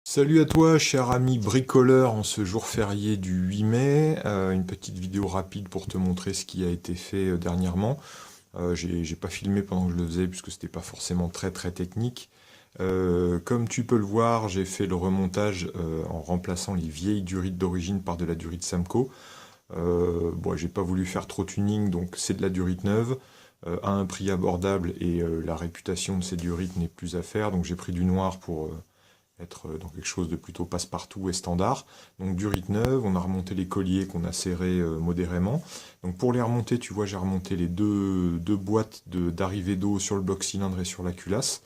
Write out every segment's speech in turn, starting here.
Salut à toi, cher ami bricoleur, en ce jour férié du 8 mai. Une petite vidéo rapide pour te montrer ce qui a été fait dernièrement. J'ai pas filmé pendant que je le faisais puisque c'était pas forcément très technique. Comme tu peux le voir, j'ai fait le remontage en remplaçant les vieilles durites d'origine par de la durite Samco. Bon, j'ai pas voulu faire trop tuning, donc c'est de la durite neuve à un prix abordable et la réputation de ces durites n'est plus à faire, donc j'ai pris du noir pour être dans quelque chose de plutôt passe-partout et standard. Donc durite neuve, on a remonté les colliers qu'on a serrés modérément. Donc pour les remonter, tu vois, j'ai remonté les deux boîtes d'arrivée d'eau sur le bloc cylindre et sur la culasse.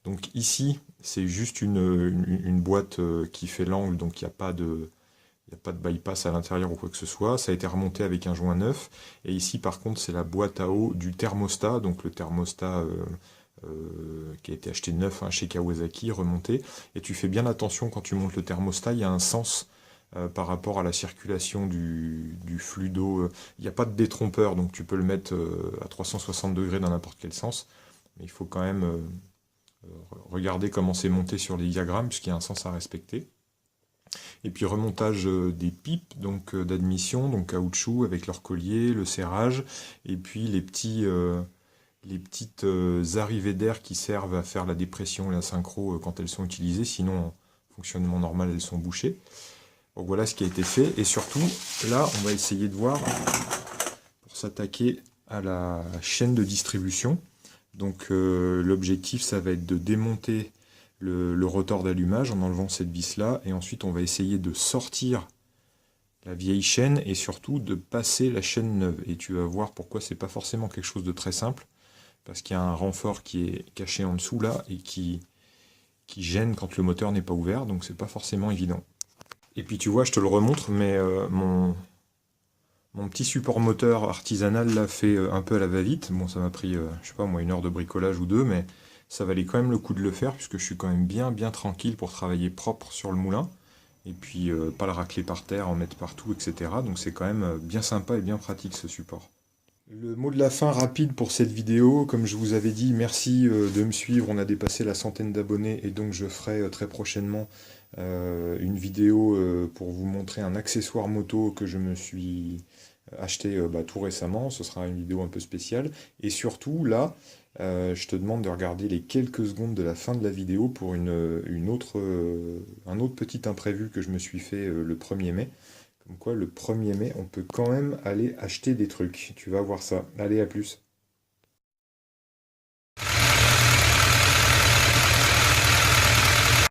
Donc ici, c'est juste une boîte qui fait l'angle, donc il n'y a pas de bypass à l'intérieur ou quoi que ce soit. Ça a été remonté avec un joint neuf. Et ici, par contre, c'est la boîte à eau du thermostat. Donc le thermostat qui a été acheté neuf hein, chez Kawasaki, remonté. Et tu fais bien attention quand tu montes le thermostat, il y a un sens par rapport à la circulation du flux d'eau. Il n'y a pas de détrompeur, donc tu peux le mettre à 360 degrés dans n'importe quel sens. Mais il faut quand même regarder comment c'est monté sur les diagrammes, puisqu'il y a un sens à respecter. Et puis remontage des pipes donc d'admission, donc caoutchouc avec leur collier, le serrage, et puis les petites arrivées d'air qui servent à faire la dépression et la synchro quand elles sont utilisées, sinon en fonctionnement normal elles sont bouchées. Donc voilà ce qui a été fait, et surtout là on va essayer de voir pour s'attaquer à la chaîne de distribution. Donc l'objectif ça va être de démonter le rotor d'allumage en enlevant cette vis là, et ensuite on va essayer de sortir la vieille chaîne et surtout de passer la chaîne neuve. Et tu vas voir pourquoi c'est pas forcément quelque chose de très simple, parce qu'il y a un renfort qui est caché en dessous là et qui gêne quand le moteur n'est pas ouvert, donc c'est pas forcément évident. Et puis tu vois, je te le remontre, mais mon petit support moteur artisanal l'a fait un peu à la va-vite. Bon, ça m'a pris, je sais pas moi, une heure de bricolage ou deux, mais ça valait quand même le coup de le faire, puisque je suis quand même bien tranquille pour travailler propre sur le moulin, et puis pas le racler par terre, en mettre partout, etc. Donc c'est quand même bien sympa et bien pratique ce support. Le mot de la fin rapide pour cette vidéo, comme je vous avais dit, merci de me suivre, on a dépassé la centaine d'abonnés et donc je ferai très prochainement une vidéo pour vous montrer un accessoire moto que je me suis acheté tout récemment. Ce sera une vidéo un peu spéciale. Et surtout, là, je te demande de regarder les quelques secondes de la fin de la vidéo pour un autre petit imprévu que je me suis fait le 1er mai. Comme quoi, le 1er mai, on peut quand même aller acheter des trucs. Tu vas voir ça. Allez, à plus.